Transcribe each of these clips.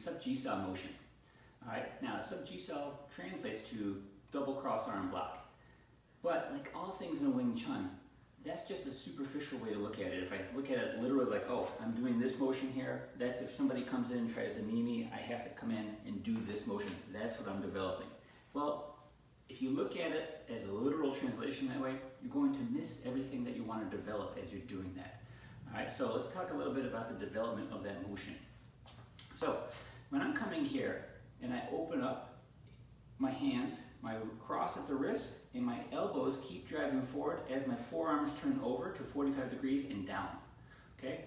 Sup Gee Sau motion. All right, now Sup Gee Sau translates to double cross arm block. But like all things in Wing Chun, that's just a superficial way to look at it. If I look at it literally like, oh, I'm doing this motion here, that's if somebody comes in and tries to knee me, I have to come in and do this motion. That's what I'm developing. Well, if you look at it as a literal translation that way, you're going to miss everything that you want to develop as you're doing that. All right, so let's talk a little bit about the development of that motion. So when I'm coming here and I open up my hands, my cross at the wrist, and my elbows keep driving forward as my forearms turn over to 45 degrees and down, okay?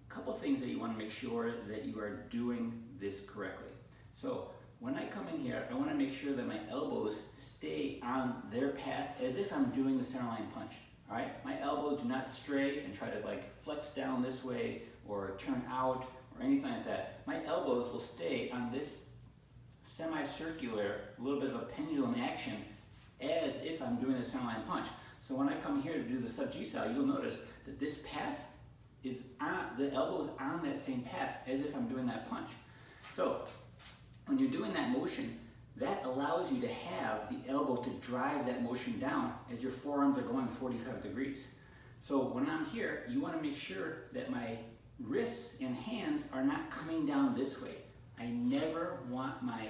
A couple things that you want to make sure that you are doing this correctly. So when I come in here, I want to make sure that my elbows stay on their path as if I'm doing the centerline punch, all right? My elbows do not stray and try to like flex down this way or turn out or anything like that. My elbows will stay on this semicircular, a little bit of a pendulum action as if I'm doing the centerline punch. So when I come here to do the Sup Gee Sau, you'll notice that this path is on, the elbow is on that same path as if I'm doing that punch. So when you're doing that motion, that allows you to have the elbow to drive that motion down as your forearms are going 45 degrees. So when I'm here, you want to make sure that my wrists and hands are not coming down this way. I never want my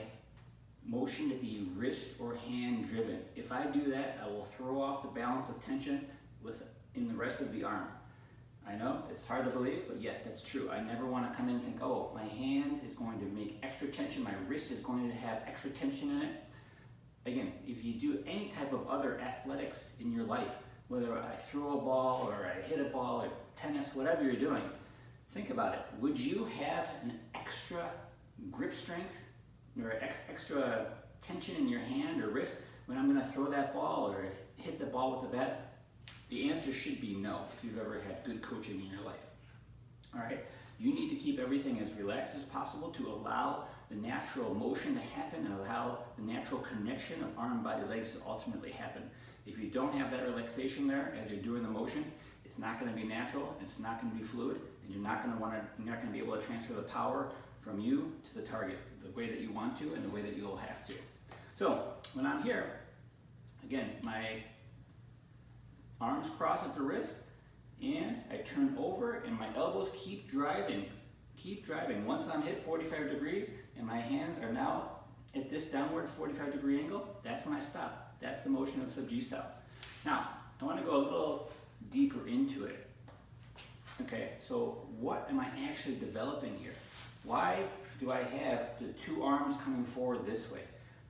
motion to be wrist or hand driven. If I do that, I will throw off the balance of tension in the rest of the arm. I know it's hard to believe, but yes, that's true. I never want to come in and think, oh, my hand is going to make extra tension, my wrist is going to have extra tension in it. Again, if you do any type of other athletics in your life, whether I throw a ball or I hit a ball or tennis, whatever you're doing, think about it. Would you have an extra grip strength or extra tension in your hand or wrist when I'm going to throw that ball or hit the ball with the bat? The answer should be no, if you've ever had good coaching in your life. All right, you need to keep everything as relaxed as possible to allow the natural motion to happen and allow the natural connection of arm, body, legs to ultimately happen. If you don't have that relaxation there as you're doing the motion, it's not going to be natural, and it's not going to be fluid, and you're not going to be able to transfer the power from you to the target the way that you want to and the way that you'll have to. So when I'm here, again, my arms cross at the wrist and I turn over and my elbows keep driving. Once I'm hit 45 degrees and my hands are now at this downward 45 degree angle, that's when I stop. That's the motion of Sup Gee Sau. Now, I want to go a little deeper into it. Okay, so what am I actually developing here? Why do I have the two arms coming forward this way?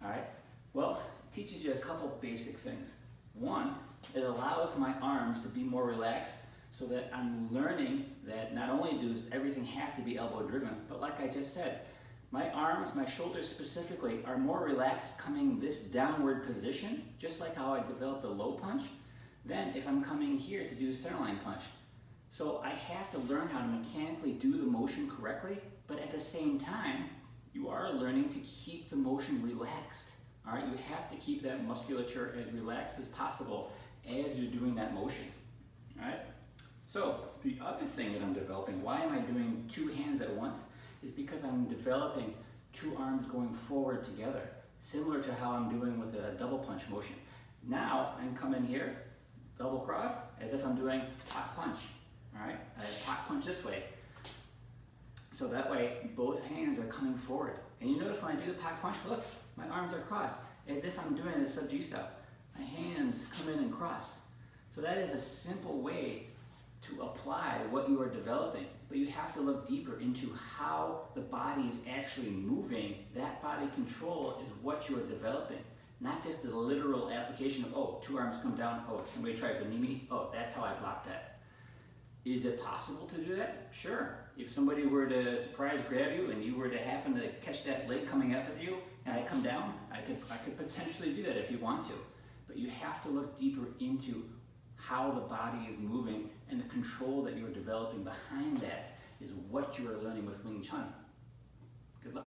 All right, well, it teaches you a couple basic things. One, it allows my arms to be more relaxed so that I'm learning that not only does everything have to be elbow driven, but like I just said, my arms, my shoulders specifically, are more relaxed coming this downward position, just like how I developed a low punch, than if I'm coming here to do centerline punch. So I have to learn how to mechanically do the motion correctly, but at the same time, you are learning to keep the motion relaxed. All right, you have to keep that musculature as relaxed as possible as you're doing that motion. All right. So the other thing that I'm developing, why am I doing two hands at once, is because I'm developing two arms going forward together, similar to how I'm doing with a double punch motion. Now I'm coming here, double cross, as if I'm doing hot punch. All right, I hot punch this way. So that way, both hands are coming forward. And you notice when I do the pack punch, look, my arms are crossed, as if I'm doing the Sup Gee Sau. My hands come in and cross. So that is a simple way to apply what you are developing, but you have to look deeper into how the body is actually moving. That body control is what you are developing, not just the literal application of, oh, two arms come down, oh, somebody tries to knee me, oh, that's how I block that. Is it possible to do that? Sure. If somebody were to surprise grab you and you were to happen to catch that leg coming up at you and I come down, I could potentially do that if you want to. But you have to look deeper into how the body is moving, and the control that you're developing behind that is what you are learning with Wing Chun.